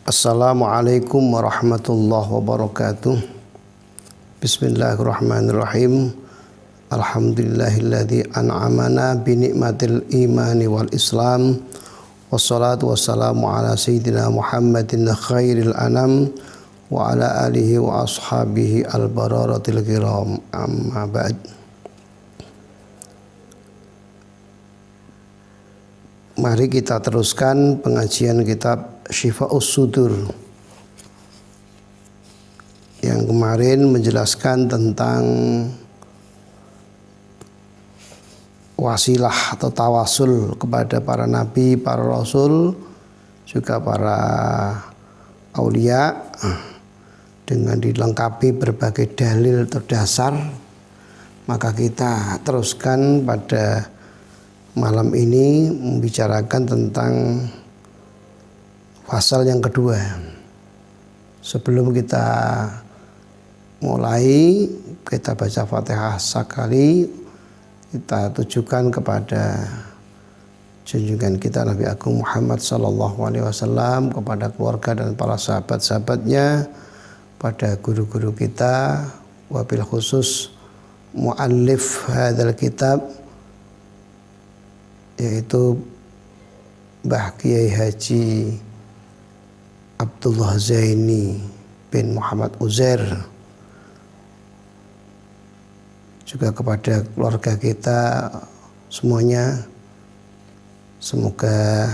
Assalamualaikum warahmatullahi wabarakatuh. Bismillahirrahmanirrahim. Alhamdulillahilladzi an'amana bi ni'matil imani wal islam. Wassalatu wassalamu ala sayyidina Muhammadin khairil anam wa ala alihi wa ashabihi al-bararatil kiram. Amma ba'd. Mari kita teruskan pengajian kitab Syifa'us Sudur yang kemarin menjelaskan tentang wasilah atau tawasul kepada para nabi, para rasul, juga para aulia dengan dilengkapi berbagai dalil terdasar. Maka kita teruskan pada malam ini membicarakan tentang pasal yang kedua. Sebelum kita mulai, kita baca Fatihah sekali, kita tujukan kepada junjungan kita Nabi Agung Muhammad SAW, kepada keluarga dan para sahabat-sahabatnya, pada guru-guru kita, wabil khusus muallif hadzal kitab, yaitu Mbah Kiai Haji Abdullah Zaini bin Muhammad Uzair, juga kepada keluarga kita semuanya, semoga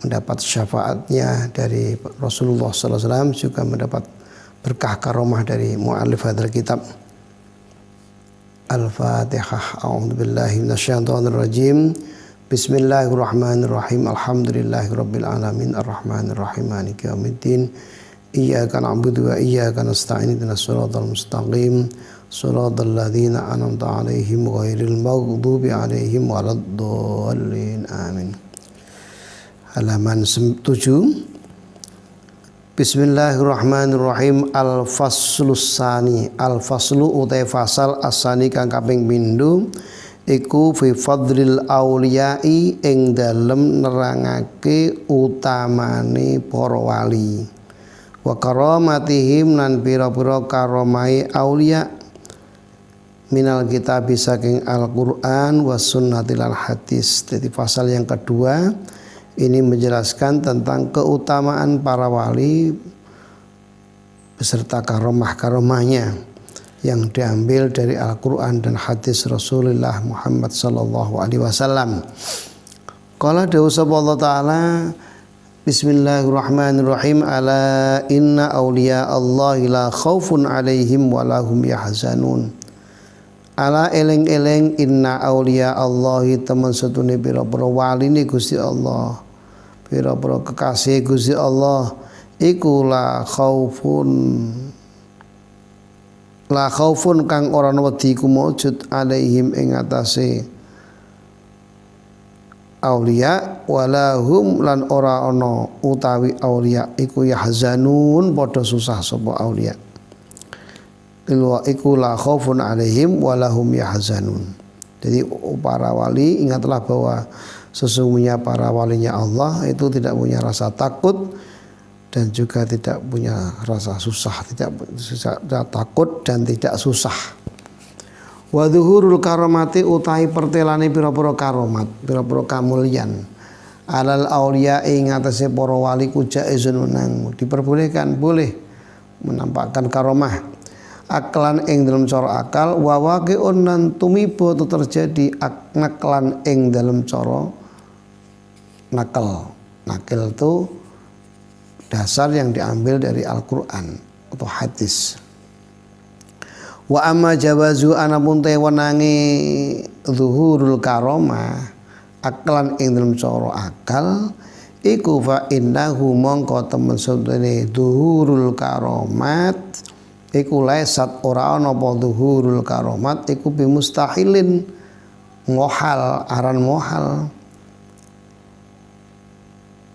mendapat syafaatnya dari Rasulullah SAW, juga mendapat berkah karomah dari mu'alif hadzal kitab. Al-Fatihah. A'udzubillahi minasyaitonirrajim. Bismillahirrahmanirrahim. Alhamdulillahirabbil alamin arrahmanirrahim maliki yaumiddin. Iyyaka na'budu wa iyyaka nasta'in ihdinas siratal mustaqim siratal ladzina an'amta 'alaihim ghairil maghdubi 'alaihim waladdallin. Amin. Halaman 7. Bismillahirrahmanirrahim. Al-faslus sani. Al-faslu utai fasal asani kang kaping pindho iku fi fadlil auliyai ing dalem nerangake utamane para wali, wa karamatihim lan pira-pira karomai aulia, minal kitab saking Al-Qur'an was sunnati lan hadis. Jadi pasal yang kedua ini menjelaskan tentang keutamaan para wali beserta karomah-karomahnya yang diambil dari Al-Quran dan hadis Rasulullah Muhammad sallallahu alaihi wasallam. Qala dawuh Allah Ta'ala, Bismillahirrahmanirrahim. Ala inna awliya Allahi la khaufun alaihim wa lahum yahzanun. Ala eleng-eleng inna awliya Allahi teman setune pira-pira waline Gusti Allah, pira-pira kekasih Gusti Allah iku la khaufun kang ora wedi ku maujud alaihim ing atase aulia, walahum lan ora ana utawi aulia iku yahzanun padha susah sapa aulia. Iku la khaufun alaihim walahum yahzanun. Jadi para wali, ingatlah bahwa sesungguhnya para walinya Allah itu tidak punya rasa takut dan juga tidak punya rasa susah, tidak takut dan tidak susah. Wa dzuhurul karomati utahi pertelane pira-pira karomat, pira-pira kamulyan. Alal auliya ing atase para wali ku jaizun nang diperbolehkan, boleh menampakkan karomah. Aklan ing dalam cara akal, wa waqi'un nan tumiba terjadi naklan ing dalam cara nakal. Nakil itu dasar yang diambil dari Al-Quran atau hadis. Wa amma jawazu anapun te wenangi zuhurul karomah aklan ing dalam cara akal iku fa innahu mongko temen sedene zuhurul karomat iku laisat ora ana apa zuhurul karomat iku bimustahilin mohal, aran mohal.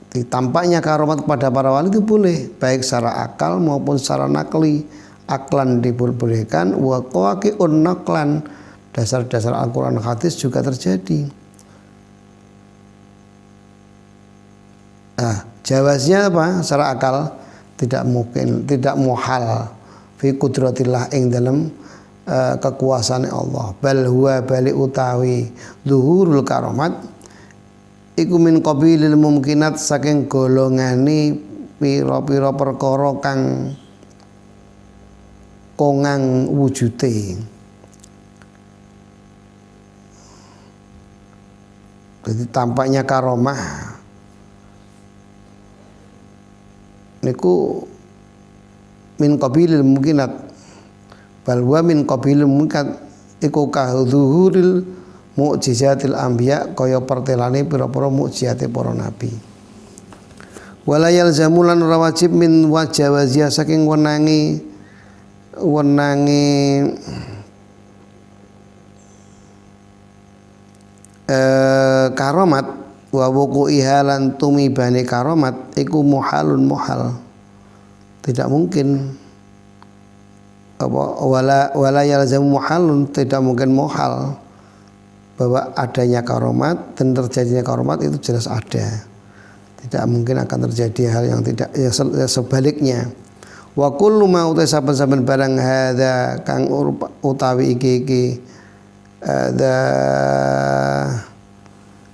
Tampaknya karomat kepada para wali itu boleh, baik secara akal maupun secara nakli. Aklan diperbolehkan, wa qawaqi'un naklan, dasar-dasar Al-Quran hadis juga terjadi. Jawaznya apa? Secara akal tidak mungkin, tidak muhal fi qudratillah ing dalam kekuasaan Allah. Bal huwa bali utawi zuhurul karomat iku min qabilil mumkinat saking golongane pira-pira perkara kang kongang wujute. Jadi tampaknya karomah niku min qabilil mungkinat, bal wa min qabilil mungkinat iku kahudzuhuril mukjizatil anbiya kaya pertelane pira-pira mukjizate para nabi. Wala yalzamu lan ora wajib min wajawazia saking wenangi karomat wa wuqu'iha lan tumibane karomat iku muhalun muhal, tidak mungkin apa wala yalzamu muhalun, tidak mungkin muhal bahwa adanya karomat dan terjadinya karomat itu jelas ada, tidak mungkin akan terjadi hal yang tidak ya sebaliknya. Wa kullu ma uta saben-saben barang hadza kang utawi iki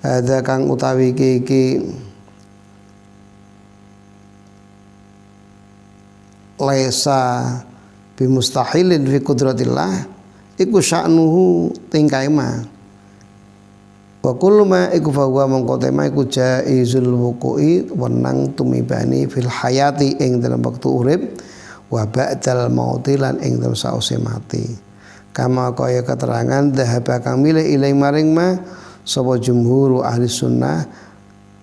ada kang utawi iki laisa bimustahilin fi qudratillah iku sya'nuhu tingkai ma wa kullu ma iku fa huwa mangko tema iku jaizul wuqu'i wenang tumibani fil hayati ing dalam waktu urip wa ba'dal mauti lan ing dalam sause mati kama kaya keterangan dhahaba kang milih ilai maring ma sapa jumhur ahli sunnah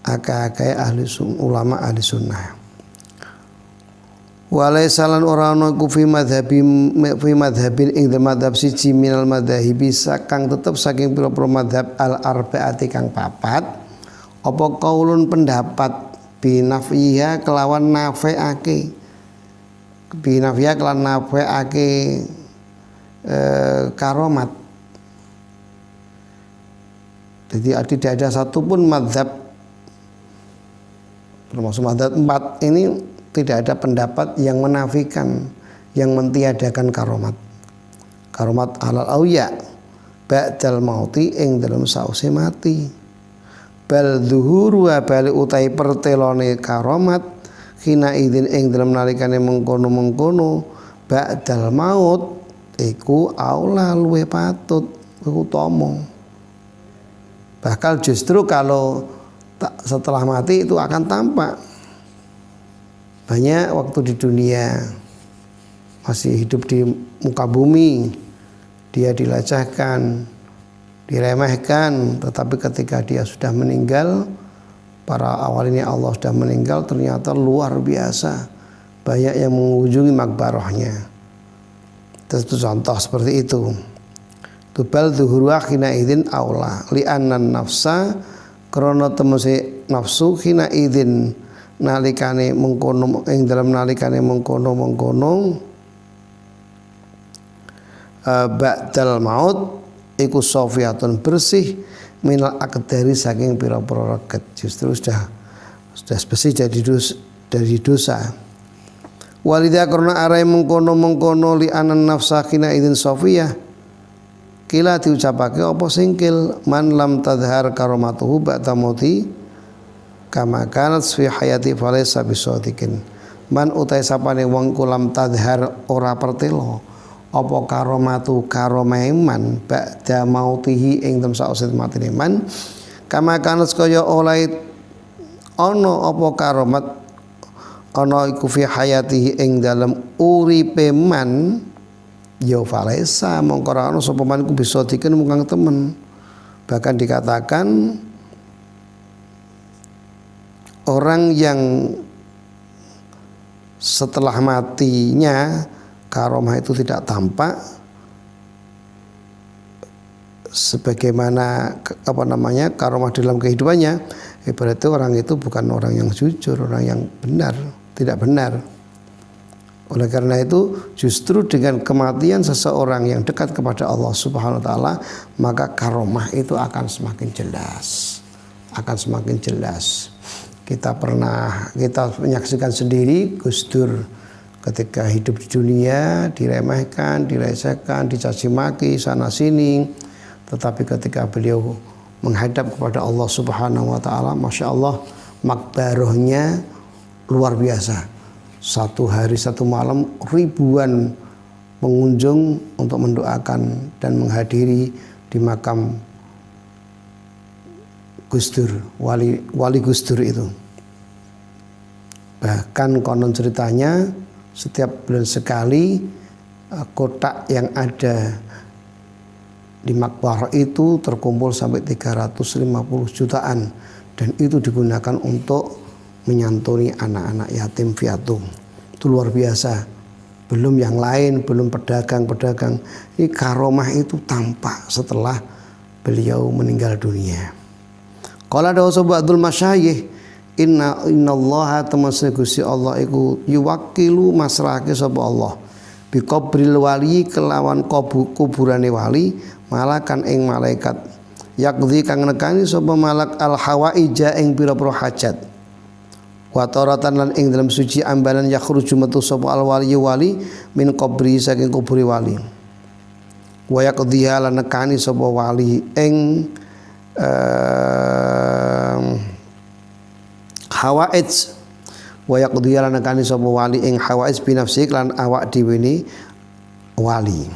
akeh ahli ulama ahli sunnah. Walaysa lan ora ana iku fi madhabin ing madhab siji minal madhahibi sakang tetep saking pira-pira madhab al arbaati kang papat apa kaulun pendapat binafiha kelawan nafeake binafiha kelawan nafeake karomat. Jadi tidak ada satupun madhab termasuk madhab 4 ini tidak ada pendapat yang menafikan, yang mentiadakan karomat. Karomat alal auya ba'dal mauti ing dalam sause mati. Bal zuhuru wa bali utai pertelone karomat khina idzin ing dalam nalikane mengkono-mengkono ba'dal maut iku aula luwe patut utama. Bahkan justru kalau setelah mati itu akan tampak. Banyak waktu di dunia masih hidup di muka bumi dia dilecehkan, diremehkan, tetapi ketika dia sudah meninggal, para awalnya Allah sudah meninggal, ternyata luar biasa banyak yang mengunjungi makbarahnya. Itu contoh seperti itu. Tubal zuhuru khina idzin aula li annan nafsa krana temese nafsu khina idzin nalikane mengkono ing dalam nalikane mengkono ba'dal maut iku sofiyatun bersih minal akdari saking pira-pira reget, justru sudah bersih dari dosa. Walidha karena arai mengkono li anan nafsa khina idzin sofiyah kila diucapake apa singkil man lam tadhar karomatuhu ba'da mauti kama kanat fi hayati falaysa bisadiqin man utai sapane wong kulam tadhar ora pertelo apa karomatu karomeman ba'da mautihi ing dalem sause matine man kama kanat kaya oleh ana apa karomat ana iku fi hayatihi ing dalem uripe man ya falesa mongko ora ana sapa man ku bisa diken mung temen. Bahkan dikatakan orang yang setelah matinya karomah itu tidak tampak sebagaimana karomah dalam kehidupannya, berarti orang itu bukan orang yang jujur, orang yang benar, tidak benar. Oleh karena itu justru dengan kematian seseorang yang dekat kepada Allah Subhanahu wa taala, maka karomah itu akan semakin jelas. kita menyaksikan sendiri Gus Dur ketika hidup di dunia diremehkan, dilecehkan, dicaci maki sana sini, tetapi ketika beliau menghadap kepada Allah Subhanahu wa taala, Masya Allah, makbarohnya luar biasa. Satu hari satu malam ribuan pengunjung untuk mendoakan dan menghadiri di makam Gus Dur, wali Gus Dur itu. Bahkan konon ceritanya setiap bulan sekali kotak yang ada di makbarah itu terkumpul sampai 350 jutaan, dan itu digunakan untuk menyantuni anak-anak yatim piatu. Itu luar biasa. Belum yang lain, belum pedagang-pedagang. Ini karomah itu tampak setelah beliau meninggal dunia. Qala dawu ba'dul masyayikh, innallaha tamasna Gusti Allah iku yuwakilu masrahake sapa Allah bi qabril wali kelawan kuburane wali malakan ing malaikat yakdhi kang nekani sapa malak al hawaija ing pira-pira hajat wa taratan lan ing dalam suci ambalan yakhruju metu sapa al wali min qabri saking kuburi wali wa yakdhiha lan nekani sapa wali ing hawaij wa yaqdiya lan nekani sapa wali ing hawaij binafsi lan awak dhewe ne wali.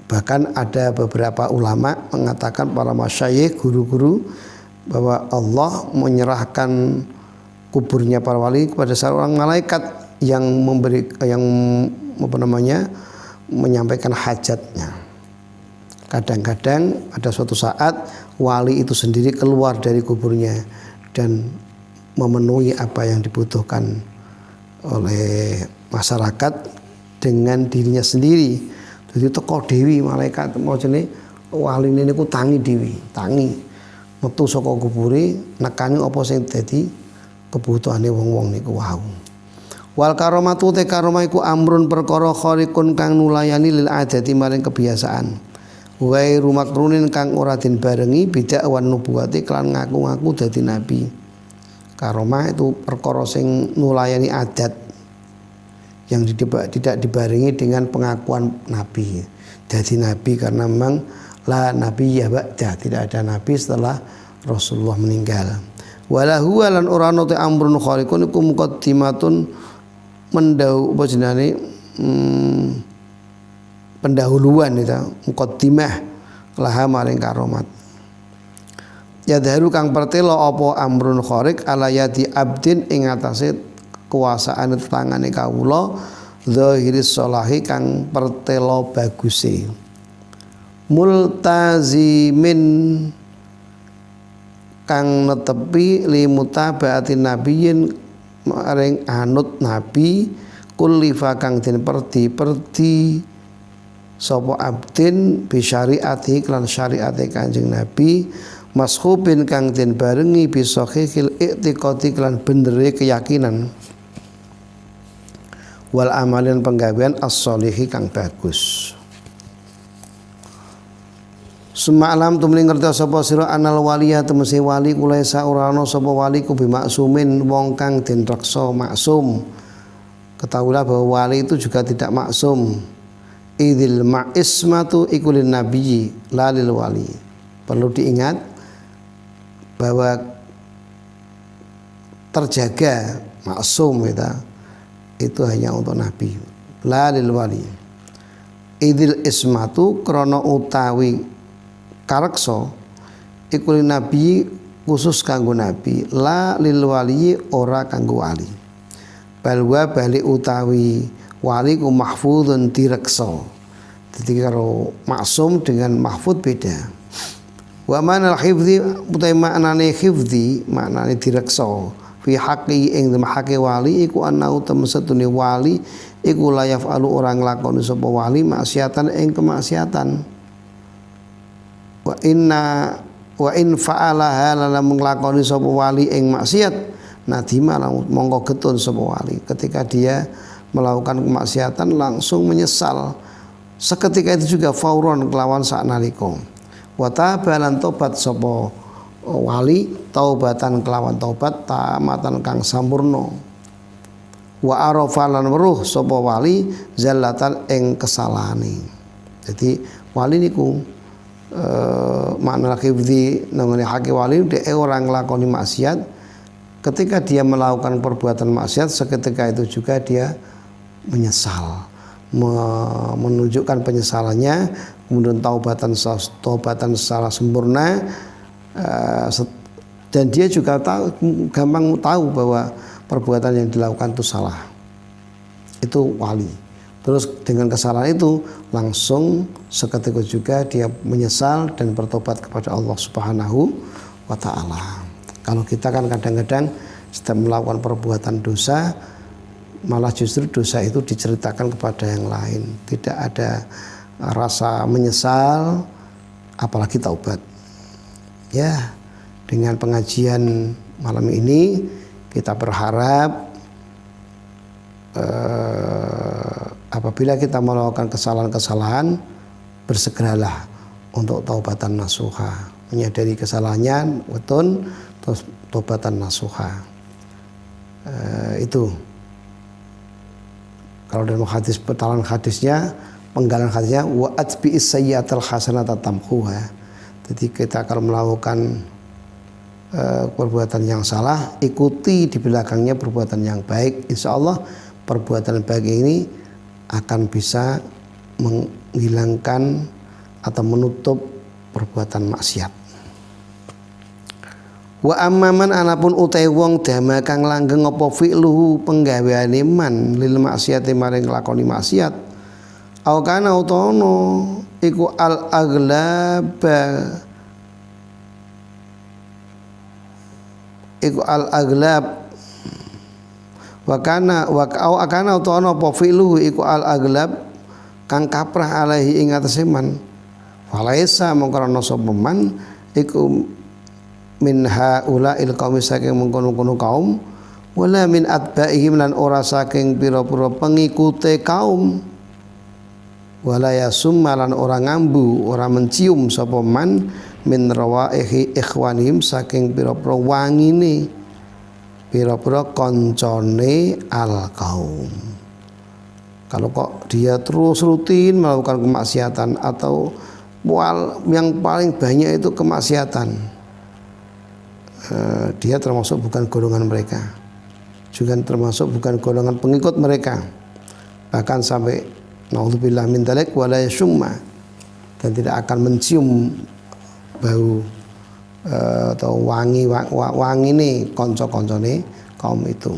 Bahkan ada beberapa ulama mengatakan, para masyayikh, guru-guru, bahwa Allah menyerahkan kuburnya para wali kepada seorang malaikat yang menyampaikan hajatnya. Kadang-kadang ada suatu saat wali itu sendiri keluar dari kuburnya dan memenuhi apa yang dibutuhkan oleh masyarakat dengan dirinya sendiri. Jadi teko dewi malaikat mau jenenge wali niku tangi dewi, tangi metu saka kubure nekani apa sing dadi kebutuhane wong-wong niku wau. Wal karomatu te karomah iku amrun perkara khariqun kang nulayani lil adati maring kebiasaan. Wae rumakrunin kang ora den barengi bidak wan nubuwati kelan ngaku-ngaku dadi nabi. Karomah itu perkara sing nulayani adat yang tidak dibarengi dengan pengakuan nabi. Dadi nabi karena memang la nabi ya ba'da, tidak ada nabi setelah Rasulullah meninggal. Walahu lan ora ana te amrun khaliqun iku muqaddimatun mendau apa jenenge pendahuluan itu muqaddimah laha maring karomat. Ya daru kang pertelo apa amrun khariq ala yadi abdin ing atase kuasaan tangane kawula zahiris salahi kang pertelo baguse multazimin kang netepi li mutabaati nabiyyin maring anut nabi kullifa kang den perdi sapa abdin bi syariati lan syariate Kanjeng Nabi mashubin kang den barengi bi sahihil i'tiqadi lan benere keyakinan wal amalin penggawean as-sholihi kang bagus. Semalam tumling ngerti sapa sira anal waliyah temesi wali kula saurana sapa wali ku bi maksumin wong kang den reksa maksum. Ketahuilah bahwa wali itu juga tidak maksum. Idil ma'ismatu ikulin nabiyyi lalil wali. Perlu diingat bahwa terjaga maksum itu hanya untuk nabi, lalil wali. Idil ismatu krana utawi kareksa ikulin nabi khusus kanggo nabi, la lil wali ora kanggo wali. Balwa balik utawi wali ku mahfudun direksa. Jadi kalau maksum dengan mahfud beda. Wa manal hifdzi utai maknane hifdzi maknane direksa fi haqqi ing haqqi wali iku anau temsetune wali iku la yafalu orang nglakoni sapa wali maksiatan ing kemaksiatan. Wa in fa'alaha lan nglakoni sapa wali ing maksiat nadima mongko getun sapa wali ketika dia melakukan kemaksiatan langsung menyesal seketika itu juga fauron kelawan saknalika wa taba lan tobat sapa wali taubatan kelawan taubat tamatan kang sampurna. Wa arafa lan weruh sapa wali zallatan ing kesalahane. Jadi wali niku makna hifdzi nangane haki wali dhek ora nglakoni maksiat. Ketika dia melakukan perbuatan maksiat, seketika itu juga dia menyesal, menunjukkan penyesalannya, kemudian taubatan secara sempurna, dan dia juga gampang tahu bahwa perbuatan yang dilakukan itu salah. Itu wali. Terus dengan kesalahan itu langsung seketika juga dia menyesal dan bertobat kepada Allah Subhanahu wa Ta'ala. Kalau kita kan kadang-kadang setiap melakukan perbuatan dosa, malah justru dosa itu diceritakan kepada yang lain. Tidak ada rasa menyesal, apalagi taubat. Ya, dengan pengajian malam ini kita berharap apabila kita melakukan kesalahan-kesalahan, bersegeralah untuk taubatan nasuha, menyadari kesalahannya, betul, terus taubatan nasuha. Itu kalau dalam hadis petalan hadisnya, penggalan hadisnya wa atbi'is sayyi'atal hasanata tamhuha. Jadi kita kalau melakukan perbuatan yang salah, ikuti di belakangnya perbuatan yang baik. Insya Allah perbuatan baik ini akan bisa menghilangkan atau menutup perbuatan maksiat. Wa amman anapun utai wong dama kang langgeng apa fi'luhu penggaweane man lil maksiati maring lakoni maksiat. Au kana utono iku al aglab wa kana au akana utono apa fi'luhu iku al aglab kang kaprah alaihi ing atase man. Walaisa mongko ana sapa man iku min haula'il qaumi saking mengkono-kono kaum wala min atba'ihim lan ora saking pira-pira pengikute kaum wala yasumma lan ora ngambu ora mencium sapa man min rawaihi ikhwanihim saking pira-pira wangine pira-pira koncone al kaum. Kalau kok dia terus rutin melakukan kemaksiatan atau yang paling banyak itu kemaksiatan, dia termasuk bukan golongan mereka, juga termasuk bukan golongan pengikut mereka, bahkan sampai naudzubillah min dzalik wala yashumma, dan tidak akan mencium bau atau wangi ini konco-koncone kaum itu.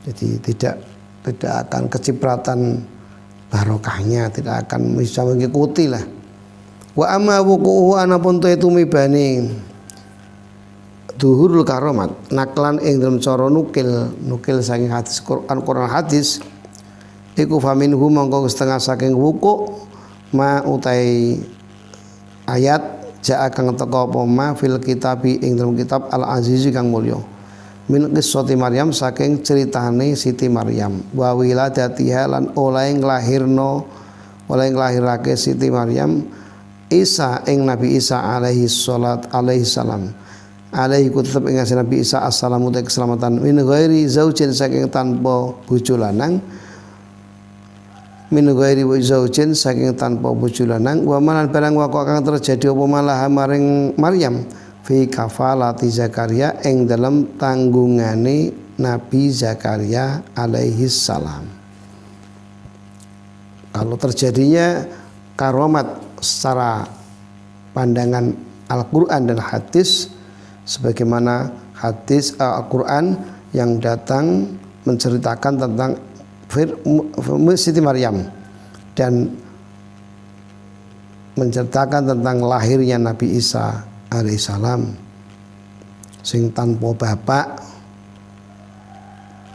Jadi tidak akan kecipratan barokahnya, tidak akan bisa mengikuti lah. Wa amma wuqu'uhu anapun itu mibani duhurul karomat naklan ing dalam cara nukil saking hadis Quran hadis iku faminhu mongko setengah saking wuku ma utai ayat jaa kang teka apa ma fil kitabi ing dalam kitab al aziz kang mulya min qissati Maryam saking ceritane Siti Maryam wa wiladatiha lan oleh nglahirake Siti Maryam Isa ing Nabi Isa alaihi salam alaihi tetep ing Nabi Isa assalamu ta keselamatan min ghairi zaujin saking tanpa bojo lanang saking tanpa bojo lanang wa malan barang wako kang terjadi apa malah maring Maryam fi kafalati Zakaria ing dalam tanggungane Nabi Zakaria alaihi salam. Kalau terjadinya karomat secara pandangan Al-Qur'an dan hadis, sebagaimana hadis Al-Quran yang datang menceritakan tentang Siti Maryam dan menceritakan tentang lahirnya Nabi Isa alaihissalam sing tanpa bapak,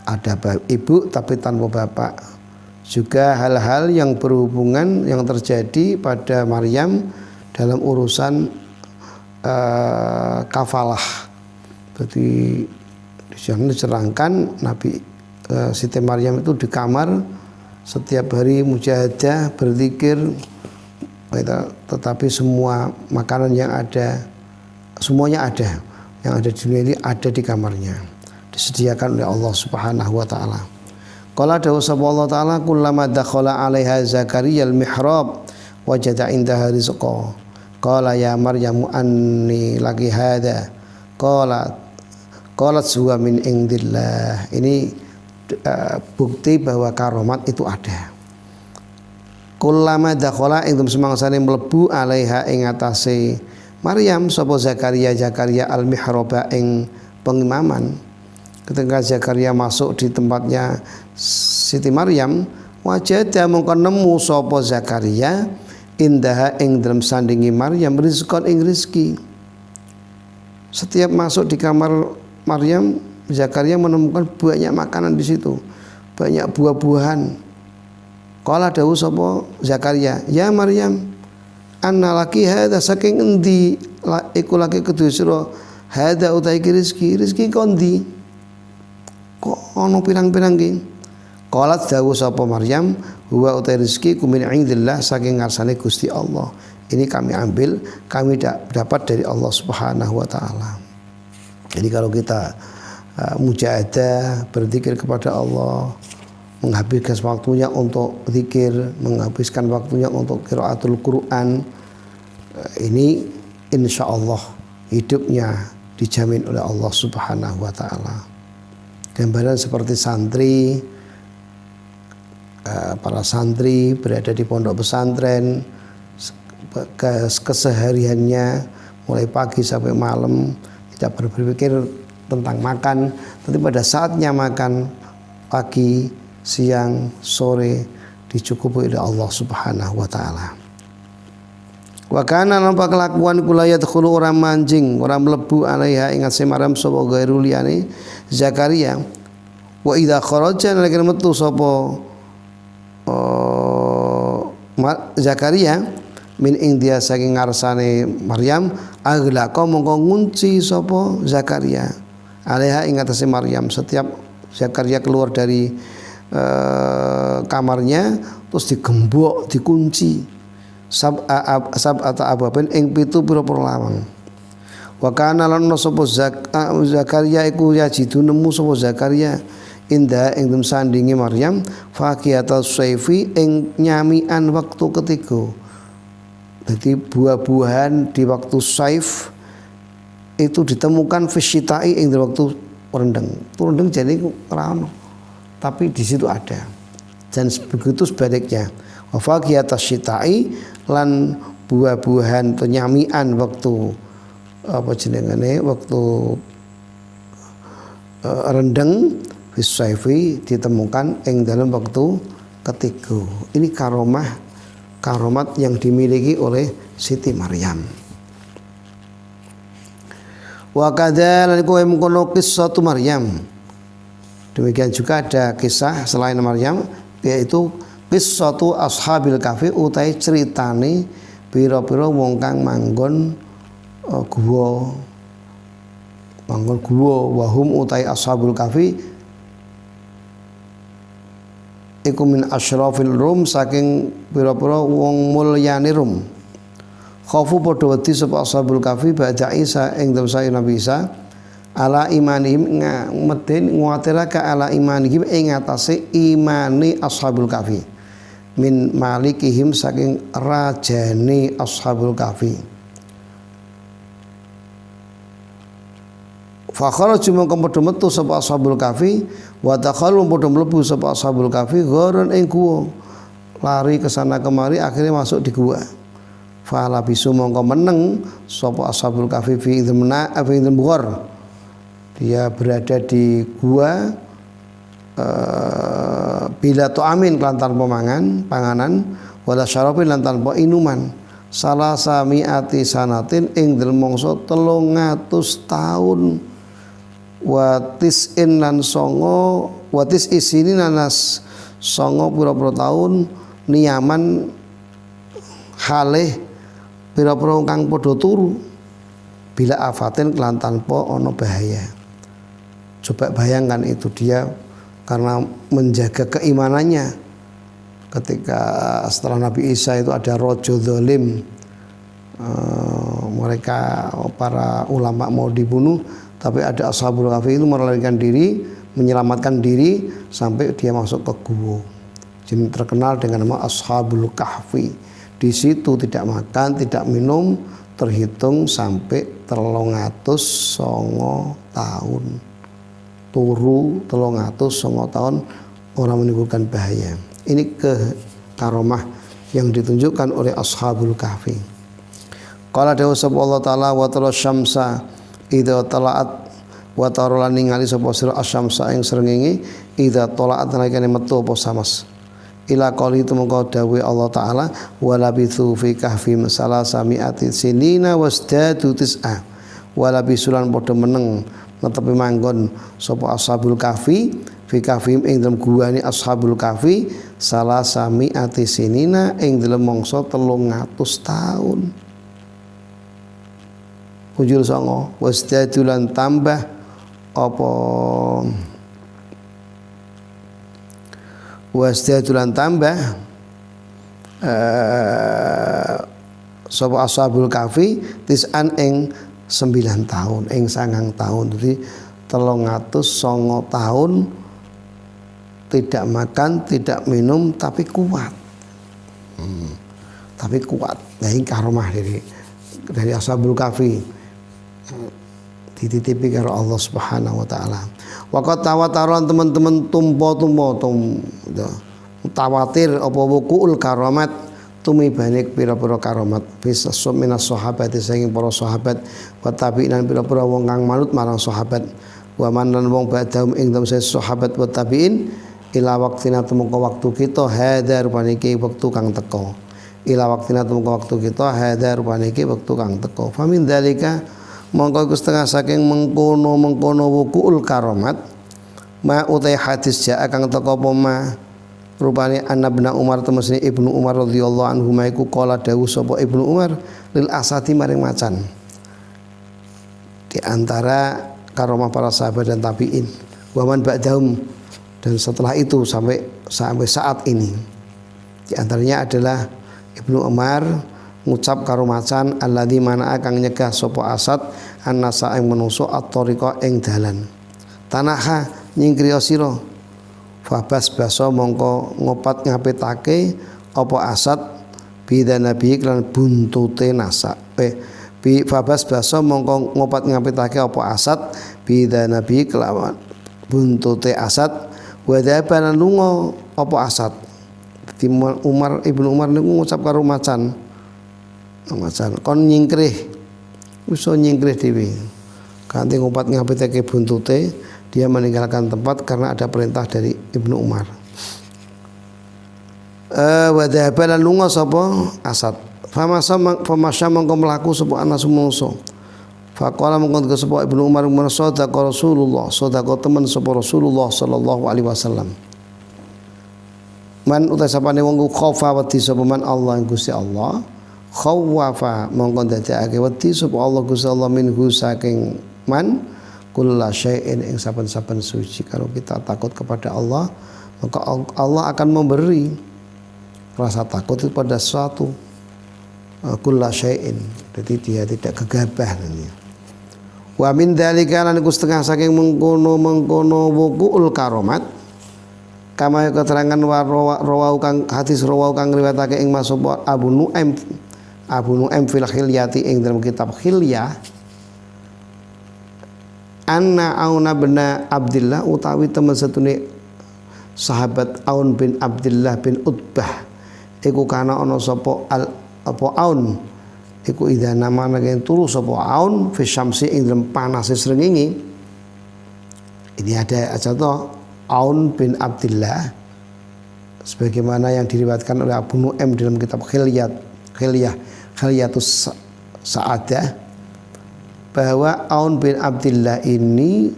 ada ibu tapi tanpa bapak. Juga hal-hal yang berhubungan yang terjadi pada Maryam dalam urusan kafalah. Jadi di sana dicerangkan Nabi Siti Maryam itu di kamar setiap hari mujahadah berzikir, tetapi semua makanan yang ada semuanya ada. Yang ada di dunia ini ada di kamarnya, disediakan oleh Allah Subhanahu wa taala. Qala dawu sapa Allah taala kullama dakhala 'alaiha Zakaria al-mihrab wajada indaha rizqa. Qala ya Maryamu anni laki hadza. Qalat huwa min indillah. Ini bukti bahwa karomat itu ada. Kullama dakhala ing semangsane mlebu 'alaiha ing atase Maryam sapa Zakaria al-mihraba ing pengimaman. Ketika Zakaria masuk di tempatnya Siti Maryam, wajada mongko nemu sapa Zakaria indaha ing dalem sandingi Maryam rizqan ing rezeki. Setiap masuk di kamar Maryam, Zakaria menemukan banyak makanan di situ, banyak buah-buahan. Qala dawu sapa Zakaria, ya Maryam, anna laki hadza saking endi iku laki kedue sira hadza utahe rezeki kondi kok ana pirang-pirang ki. Qalat dawu sapa Maryam, huwa utahe rezeki kumin indillah saking ngarsane Gusti Allah. Ini kami ambil, kami dapat dari Allah Subhanahu wa taala. Jadi kalau kita mujahadah, berzikir kepada Allah, menghabiskan waktunya untuk zikir, menghabiskan waktunya untuk qiraatul Quran, ini insya Allah hidupnya dijamin oleh Allah Subhanahu wa taala. Gambaran seperti santri, para santri berada di pondok pesantren, kesehariannya mulai pagi sampai malam tidak berpikir tentang makan, tapi pada saatnya makan pagi, siang, sore dicukupi oleh Allah Subhanahu wa taala. Wa kana nampa kelakuan kula yadkhulu orang manjing, orang mlebu alaiha ingat semaram sapa gairu liyane Zakaria. Wa idza kharaja nalika metu sapa Zakaria min ing dia saking ngarsane Maryam aglaqa mongko ngunci sapa Zakaria alaiha ing atase Maryam. Setiap Zakaria keluar dari kamarnya terus digembok, dikunci sab atau ababen ing pitu pira-pira lawang. Wa kana lan sapa Zakaria iku yajidu nemu sapa Zakaria indah ing sandingi Maryam faqiyatus saifi ing nyamian waktu ketiga. Jadi buah-buahan di waktu saif itu ditemukan fisyita'i ing waktu rendeng. Rendeng jadi ora ono. Tapi di situ ada. Dan begitu sebaliknya. Wa faqiyatus syita'i lan buah-buahan atau nyamian waktu apa jenengane waktu rendeng fisaifi ditemukan ing dalam waktu ketiga. Ini karomat yang dimiliki oleh Siti Maryam. Wa kadzalika kowe mengkono kisah Maryam. Demikian juga ada kisah selain Maryam, yaitu kisah ashabil kahfi utai ceritane pira-pira wong kang manggon guwa wahum utai ashabul kahfi iku min asyrafil rum saking pira-pira wong mulyane rum. Khaufu padha wedi sapa ashabul kahfi ba'da Isa ing dalem Nabi Isa ala imanihim ngeden nguatiraka ala imanihim ing atase imane ashabul kahfi min malikihim saking rajane ashabul kahfi. Fa kharaju mongko padha metu sapa ashabul kahfi wa dakhalu padha mlebu sapa ashabul kahfi gharan ing guwa, lari ke sana kemari akhirnya masuk di gua. Fa labisu mongko meneng sapa ashabul kahfi fi dzamna bughar. Dia berada di gua bila tu'amin kelantan panganan wala syarabin lan tanpa inuman salasa mi'ati sanatin ing dalem mangsa 300 taun watis lan songo watis isini nanas songo pira-pira taun niyaman halih pira-pira kang padha turu bila afatin kelan tanpa ana bahaya. Coba bayangkan itu dia karena menjaga keimanannya ketika setelah Nabi Isa itu ada rojo zalim mereka para ulama mau dibunuh, tapi ada Ashabul Kahfi itu melarikan diri, menyelamatkan diri sampai dia masuk ke gua. Jadi terkenal dengan nama Ashabul Kahfi. Di situ tidak makan, tidak minum, terhitung sampai 309 tahun. Turu 309 tahun orang menimbulkan bahaya. Ini karomah yang ditunjukkan oleh Ashabul Kahfi. Qala dawu sapa Allah taala wa tara syamsa idza tala'at wa tara lan ningali sapa sira asyamsa ing srengenge idza tala'at nalikane metu apa samas. Ila qali itu mengko dawuh Allah taala walabithu fi kahfim salasami'ati sinina wasdadu tis'a walabisulan padha meneng netepi manggon sapa Ashabul Kahfi fi kahfim ing dalem guwane Ashabul Kahfi salasami'ati sinina ing dalem mangsa 300 tahun. Ujul songo wasdadu lan tambah apa wasdatulan tambah sapa Ashabul Kahfi tis'an ing 9 tahun ing 9 tahun. Jadi 309 tahun tidak makan, tidak minum tapi kuat. Tapi kuat. Nah, ini karomah dari Ashabul Kahfi. Dititipi karo Allah Subhanahu wa taala. Waqat tawataron teman-teman tumpo tawatir apa wukuul karomat tumibane pira-pira karomat bisa minas sahabat saking para sahabat wa tabi'in pira-pira wong kang manut marang sahabat wa manan wong ba'dahum ing dalem sahabat wa tabi'in ila waqtina temungko waktu kita hadza rupane iki wektu kang teka ila waqtina temungko waktu kita hadza rupane iki wektu kang teka famin dalika mongko iku setengah saking mengkono wukuul karomat ma utai hadis ja kang teka apa ma rupane Ibnu Umar temesine Ibnu Umar radhiyallahu anhu maiku qala dawuh sapa Ibnu Umar lil asati maring macan di antara karomah para sahabat dan tabi'in waman ba'dahum dan setelah itu sampai saat ini di antaranya adalah Ibnu Umar ngucap karo macan alladzi mana kang nyegah sapa asad annasa ing menungso at-tariqa ing dalan tanaha nyingkriya sira fabas basa mongko ngopat ngapitake apa asad bidanabi lan buntute nasa fabas basa mongko ngopat ngapitake apa asad bidanabi kelawan buntute asad wa dhaban lunga apa asad. Umar Ibnu Umar niku ngucap karo macan kon nyingkrih iso nyingkrih dhewe kanthi ngumpat ngapitake buntute dia meninggalkan tempat karena ada perintah dari Ibnu Umar. Wa dhahaba lan lunga sapa asad famasya mongko mlaku sapa anas mungso faqala mongko sapa Ibnu Umar sadaqa Rasulullah sadaqa temen sapa Rasulullah sallallahu alaihi wasallam man uta sapane wong khofa wedi sapa man Allah Gusti Allah khawafa mongko dadekake wedi sapa Allah Gusti Allah minhu saking man kulla syai'in ing saben-saben suci. Kalau kita takut kepada Allah maka Allah akan memberi rasa takut itu pada suatu kulla syai'in. Jadi dia tidak gegabah namanya. Wa min dzalika lan iku setengah saking mengkono wukuul karomat kama keterangan rawau kang hadis rawau kang riwayatake ing masapa Abu Nu'aim fil Khilyati ing dalam kitab Khilyah anna Aun bin Abdillah utawi temen setune sahabat Aun bin Abdillah bin Utbah iku kana ana sapa apa Aun iku idza namana yen turu sapa Aun fi syamsi ing dalam panase srengenge. Ini ada contoh Aun bin Abdillah sebagaimana yang diriwayatkan oleh Abu Nu'aim dalam kitab Khilyatus Sa'adah bahwa Aun bin Abdillah ini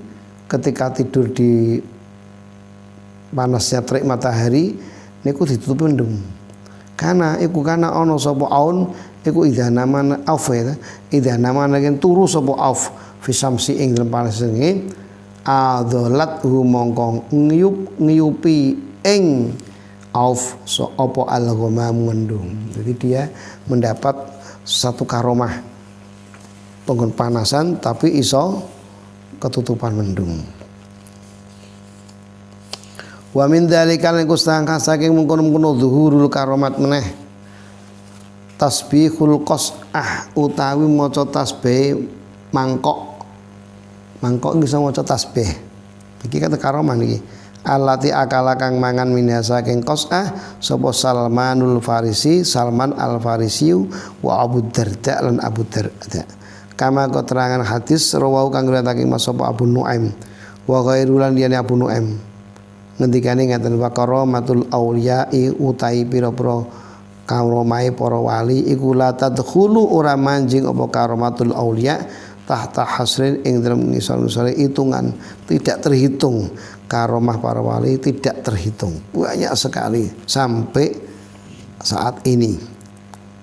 ketika tidur di panasnya terik matahari niku ditutupi mendung karena ana sapa Aun iku idza namana auf idza namana yen turu sapa auf fi syamsi ing dalem panas srengenge adzalat mongko ngiyupi ing auf so apa al-ghamam mendung. Jadi dia mendapat satu karomah penggon panasan tapi iso ketutupan mendung. Wa min dzalika lan kustangka saking mengkono-mengkono zuhurul karomat meneh tasbihul qas'ah utawi maca tasbih mangkok. Mangkok bisa maca tasbih. Iki kata karomah niki. Allati akala kang mangan minha saking qas'ah sapa Salmanul Farisi, Salman Al Farisi wa Abu Darda lan Abu Darda. Kama keterangan hadis rawau kang riwayatake sapa Abu Nuaim wa ghairu lan liyane Abu Nuaim. Ngendikane ngaten wa karamatul auliya'i utai pira-pira karomahe para wali iku la tadkhulu ora manjing apa karamatul auliya tahta hasrin ing dalem ngisor-ngisore hitungan, tidak terhitung. Karomah para wali tidak terhitung, banyak sekali sampai saat ini.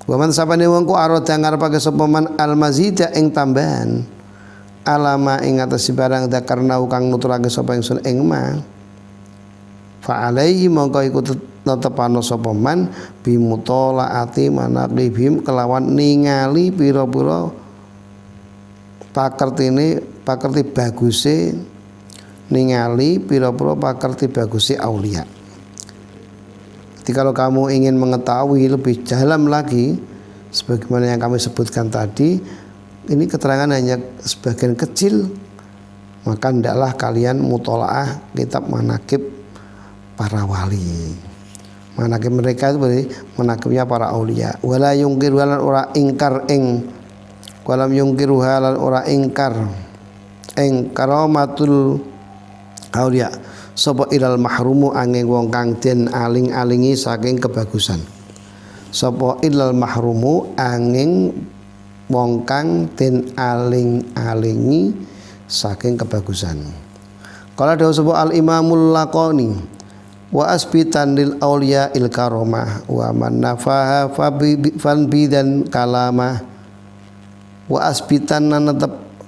Waman sapane wong ku arada ngarepake sapa man al mazida ing tambahan alama ing atas barang dakarna kang nuturake sapa ingsun ing ma fa alaihi mongko iku netepano sapa man bimutolaati manaqibim kelawan ningali pira-pira pakerti baguse ningali pira-pira pakerti baguse aulia. Jadi kalau kamu ingin mengetahui lebih dalam lagi sebagaimana yang kami sebutkan tadi, ini keterangan hanya sebagian kecil, maka hendaklah kalian mutolaah kitab manaqib para wali. Manaqib mereka itu berarti manaqibnya para aulia. Wala yungkir walan ora ingkar ing walam yungkiru halan ora ingkar ing karamatul aulia sapa ilal mahrumu angin wong kang den aling-alingi saking kebagusan. Sapa ilal mahrumu angin wong kang den aling-alingi saking kebagusan. Kala dawuh sapa al Imamul Laqani wa asbitan lil auliya il karomah wa man nafaha fan bidan kalamah wa asbitan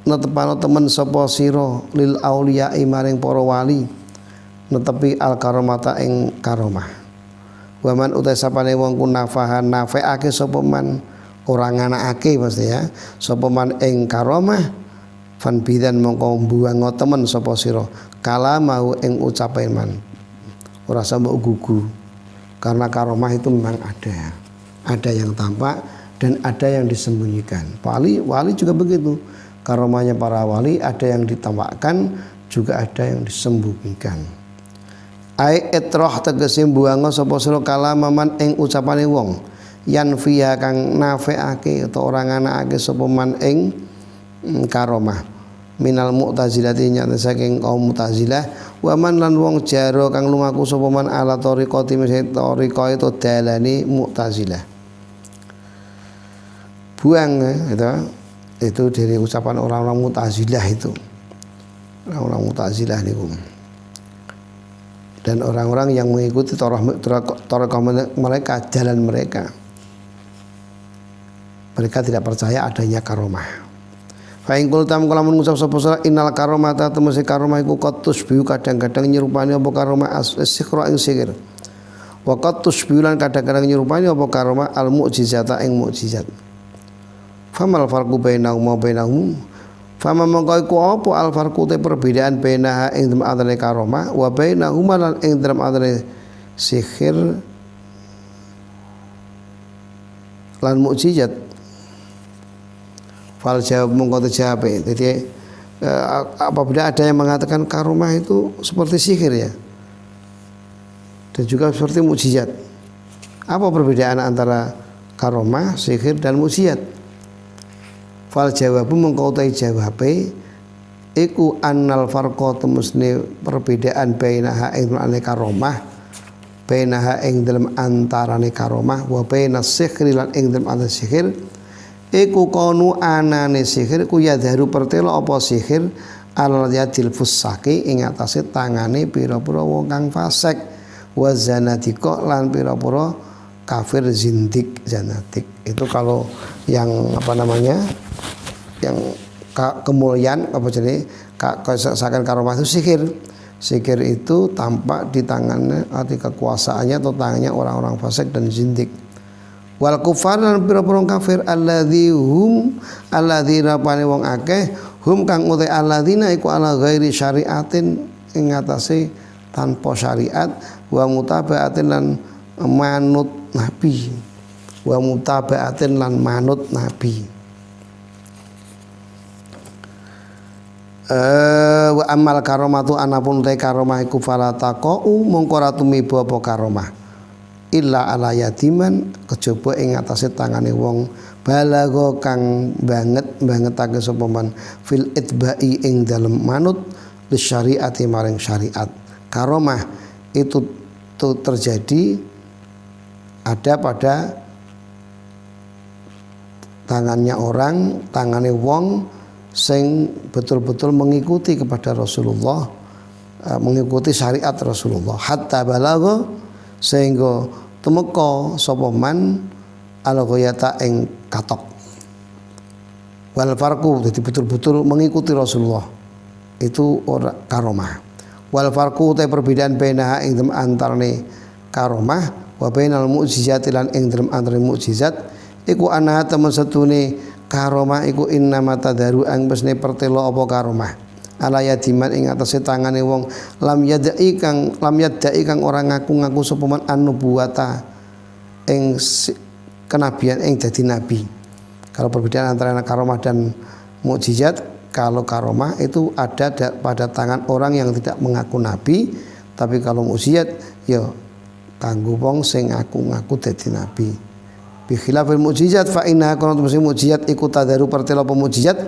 netepano temen sapa sira lil auliya maring para wali netepi al karomata ing karomah wa man uta sapane wong ku nafaha nafeake sapa man ora nganakake mesti ya sapa man ing karomah fan bidan mongko mbuang temen sapa sira kalamau ing ucape man ora sampe gugu karena karomah itu memang ada yang tampak dan ada yang disembunyikan. Wali juga begitu, karomahnya para wali ada yang ditampakkan juga ada yang disembunyikan. Ai etroh tegese mbuang sapa sira kalamaman ing ucapane wong yan fiha kang nafeake utawa ora nganakake sapa man ing karomah minal mu'tazilati nyata saking kaum mu'tazilah wa man lan wong jaro kang lumaku sapa man ala tariqati tariqah itu dalane mu'tazilah buang itu dari ucapan orang-orang mu'tazilah itu orang-orang mu'tazilah niku dan orang-orang yang mengikuti tariqah mereka jalan mereka tidak percaya adanya karomah. Fa in qultam kalamun ngucap sapa sira innal karomata temese karomah iku qatus biu kadang-kadang nyerupani apa karomah as-sikhra ing sihir. Wa qatus biu lan kadang-kadang nyerupani apa karomah al mukjizata ing mukjizat. Famal farqu bainahum wa bainahum fama mongko iku apa al farqu te perbedaan bainaha ing dalem antane karomah wa bainahum lan ing dalem antane sihir lan mukjizat. Fal jawab mongko jawab. Jadi apabila ada yang mengatakan karomah itu seperti sihir ya dan juga seperti mukjizat, apa perbedaan antara karomah, sihir dan mukjizat? Fal jawab mongko jawab iku annal farqa temusne perbedaan bainaha ing dalem karomah bainaha ing dalem antarane karomah wa bainas sihri lan ing dalem antara sihir iku kono anane sihir ku yadharu pertelo apa sihir al yadil fusaki ing atase tangane pira-pira wong kang fasik wa zanadiqa lan pira-pira kafir zindik zanatik. Itu kalau yang yang kemuliaan apa jadi seakan karomah itu sihir itu tampak di tangannya arti kekuasaannya atau tangannya orang-orang fasik dan zindik. Wal kufar lan pira-pira kafir alladzina pane wong akeh hum kang uti alladzina iku ala ghairi syariatin ing atase tanpa syariat wa mutabaatin lan manut nabi wa amal karomatu anapun te karomah iku fala taqau mongko ora tumiba apa karomah illa ala yatiman kejaba ing atase tangane wong balago kang bangetake sapa man fil itba'i ing dalem manut li syariati maring syariat. Karomah itu terjadi ada pada tangannya orang, tangane wong sing betul-betul mengikuti kepada Rasulullah, mengikuti syariat Rasulullah hatta balago sehingga temeka sapa man al-ghayata ing katok. Wal farqu jadi betul-betul mengikuti Rasulullah itu ora karomah. Wal farqu te perbedaan bainaha ing dalem antarane karomah wa bainal mukjizat lan ing dalem antarane mukjizat iku ana temen setune karomah iku innama tadaru ang besne pertelo apa karomah ala yadiman ing atase tangane wong lam yadai kang ora ngaku-ngaku sapa man an-nubuwata ing kenabian ing dadi nabi. Kalau perbedaan antara karomah dan mukjizat, kalau karomah itu ada pada tangan orang yang tidak mengaku nabi, tapi kalau mukjizat ya kanggo wong sing ngaku-ngaku dadi nabi. Bi khilafil mukjizat fa inna kana mukjizat iku tadaru pertelo mukjizat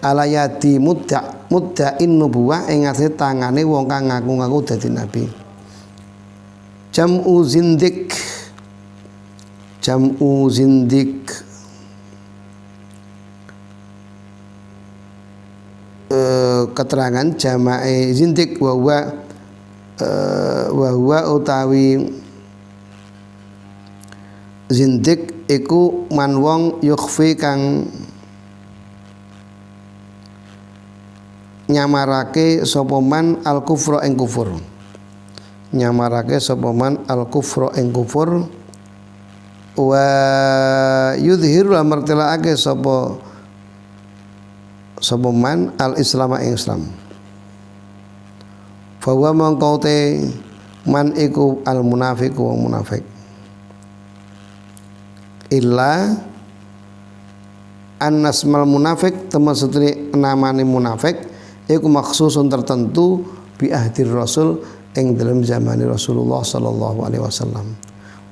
ala yadi mudda'in nubuwah ing atase tangane wong kang ngaku-ngaku dadi nabi. Jam'u zindik keterangan jamae zindik wa huwa utawi zindik iku man wong yukhfi kang nyamarake sapa man al kufra ing kufur, nyamarake sapa man al kufra ing kufur wa yudhiru amartilake sapa man al islam ing Islam. Fa wa mangko te man iku al munafiq wong munafik illa annasmal munafik temasutune namane munafik iku maksusun tertentu bi ahdir rasul ing dalam zamane Rasulullah sallallahu alaihi wasallam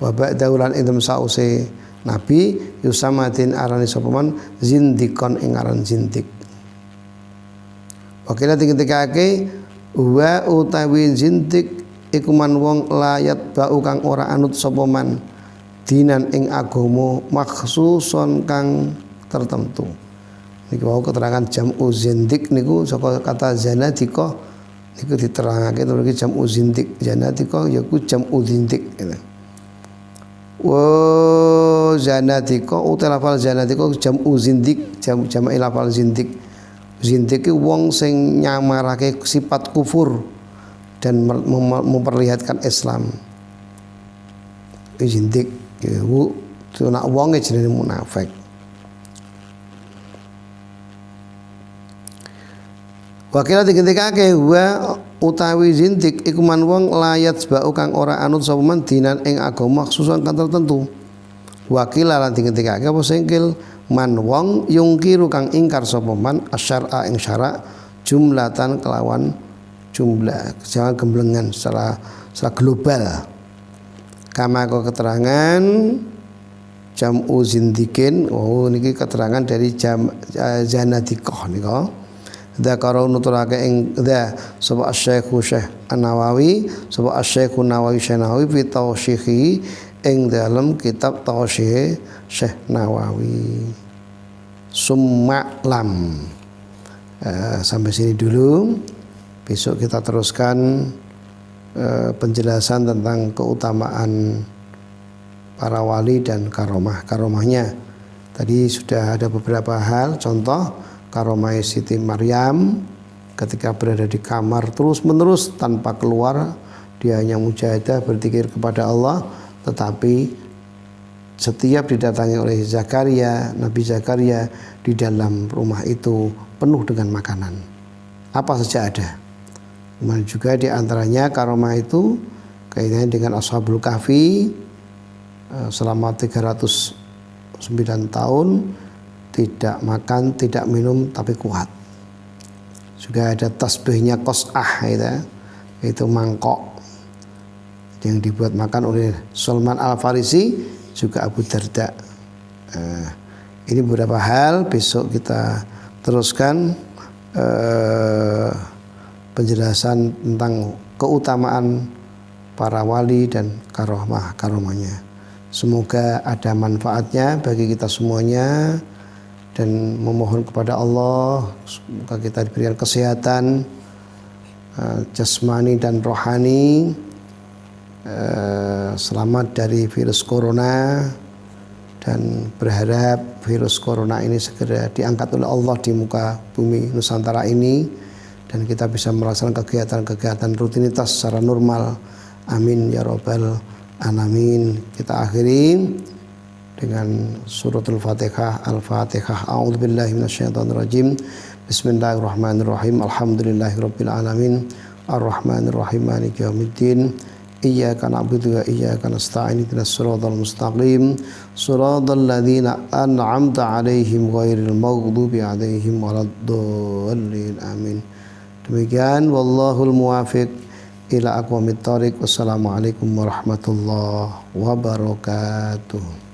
wa ba'da ulan ing sause nabi yusamatin arani sapa man zindikon ing aran zindik. Wakila diketikake wa utawi zindik iku man wong layat bau kang ora anut sapa man dinan ing agama maksuson kang tertentu. Niki wau keterangan jam'u zindik niku saka kata zanadika niku diterangake niki jam'u zindik. Zanadika yaiku jam'u zindik gitu. Wa zanadika utawa lafal zanadika jam'u zindik, jam'i lafal zindik. Zindik iki wong sing nyamarake sifat kufur dan memperlihatkan Islam. Zindik iku nak wonge jenenge munafik. Wakila diketikake wa utawi zindik iku man wong layat sebau kang ora anut sapa man dinan ing agama maksusan kang tertentu. Wakila lan diketikake apa singkil man wong yungkiru kang ingkar sapa man asyara ing syara jumlatan kelawan jumlah jangan gemblengan secara global. Kama kau keterangan jam'u zindikin, oh niki keterangan dari zanadikoh nika. Dzakara nuturake ing dza sapa Asy-Syaikh An-Nawawi, sapa Asy-Syaikh An-Nawawi Syekh fi tawsyikhi ing dalam kitab Tawsyikh Syekh Nawawi. Summa lam. Sampai sini dulu. Besok kita teruskan penjelasan tentang keutamaan para wali dan karomahnya. Tadi sudah ada beberapa hal, contoh karomah Siti Maryam ketika berada di kamar terus menerus tanpa keluar, dia hanya mujahadah berzikir kepada Allah, tetapi setiap didatangi oleh Zakaria, Nabi Zakaria, di dalam rumah itu penuh dengan makanan. Apa saja ada. Kemudian juga di antaranya karomah itu kaitannya dengan Ashabul Kahfi, selama 309 tahun tidak makan, tidak minum, tapi kuat. Juga ada tasbihnya Qas'ah, itu mangkok yang dibuat makan oleh Salman Al-Farisi, juga Abu Darda. Ini beberapa hal, besok kita teruskan penjelasan tentang keutamaan para wali dan karomahnya. Semoga ada manfaatnya bagi kita semuanya, dan memohon kepada Allah semoga kita diberikan kesehatan jasmani dan rohani, selamat dari virus corona, dan berharap virus corona ini segera diangkat oleh Allah di muka bumi Nusantara ini, dan kita bisa melaksanakan kegiatan-kegiatan rutinitas secara normal. Amin ya rabbal alamin. Kita akhiri dengan suratul Fatihah. Al-Fatihah. A'udzubillahi minasyaitonirrajim. Bismillahirrahmanirrahim. Alhamdulillahirabbil alamin. Arrahmanirrahim. Maliki yaumiddin. Iyyaka na'budu wa iyyaka nasta'in. Ihdinas siratal mustaqim. Siratal ladzina an'amta 'alaihim ghairil maghdubi 'alaihim waladdallin. Amin. Demikian, wallahul muwafiq ila aqwamit thoriq. Wassalamualaikum warahmatullahi wabarakatuh.